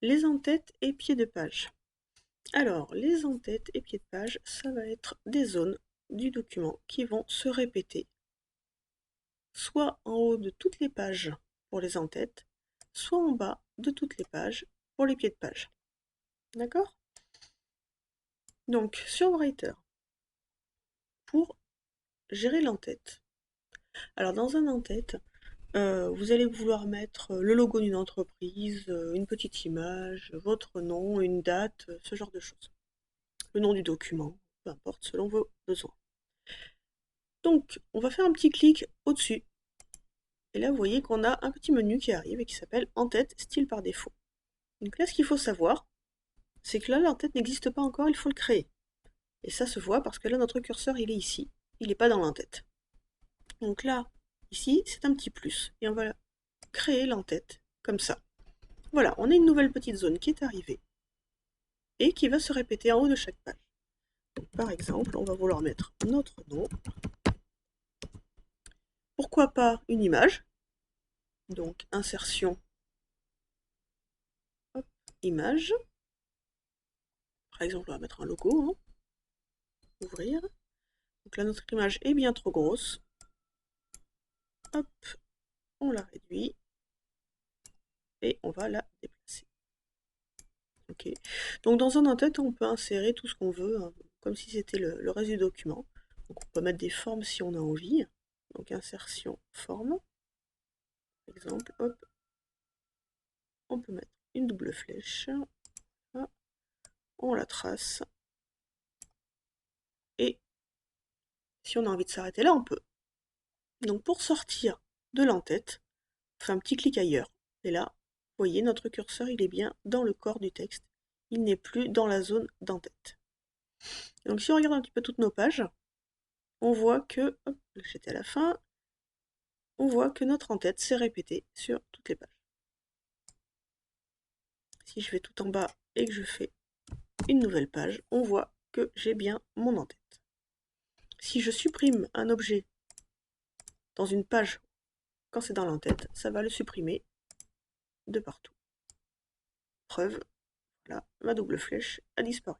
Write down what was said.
les en-têtes et pieds de page. Alors, les en-têtes et pieds de page, ça va être des zones du document qui vont se répéter, soit en haut de toutes les pages pour les en-têtes, soit en bas de toutes les pages pour les pieds de page. D'accord? Donc, sur Writer, pour gérer l'en-tête. Alors, dans un en-tête, vous allez vouloir mettre le logo d'une entreprise, une petite image, votre nom, une date, ce genre de choses. Le nom du document, peu importe, selon vos besoins. Donc, on va faire un petit clic au-dessus. Et là, vous voyez qu'on a un petit menu qui arrive et qui s'appelle En-tête, style par défaut. Donc là, ce qu'il faut savoir, c'est que là, l'en-tête n'existe pas encore, il faut le créer. Et ça se voit parce que là, notre curseur, il est ici. Il n'est pas dans l'en-tête. Donc là, ici, c'est un petit plus. Et on va créer l'en-tête, comme ça. Voilà, on a une nouvelle petite zone qui est arrivée et qui va se répéter en haut de chaque page. Donc, par exemple, on va vouloir mettre notre nom. Pourquoi pas une image? Donc, insertion, hop, image. Par exemple, on va mettre un logo, hein. Ouvrir. Donc là, notre image est bien trop grosse. Hop, on la réduit et on va la déplacer. Ok. Donc dans un en-tête, on peut insérer tout ce qu'on veut, hein, comme si c'était le reste du document. Donc on peut mettre des formes si on a envie. Donc insertion, forme. Par exemple, hop, on peut mettre une double flèche. Là, on la trace. Et si on a envie de s'arrêter là, on peut. Donc pour sortir de l'en-tête, on fait un petit clic ailleurs. Et là, vous voyez, notre curseur, il est bien dans le corps du texte. Il n'est plus dans la zone d'en-tête. Donc si on regarde un petit peu toutes nos pages, on voit que, hop, j'étais à la fin, on voit que notre en-tête s'est répétée sur toutes les pages. Si je vais tout en bas et que je fais une nouvelle page, on voit que j'ai bien mon en-tête. Si je supprime un objet dans une page quand c'est dans l'en-tête, ça va le supprimer de partout. Preuve, voilà, ma double flèche a disparu.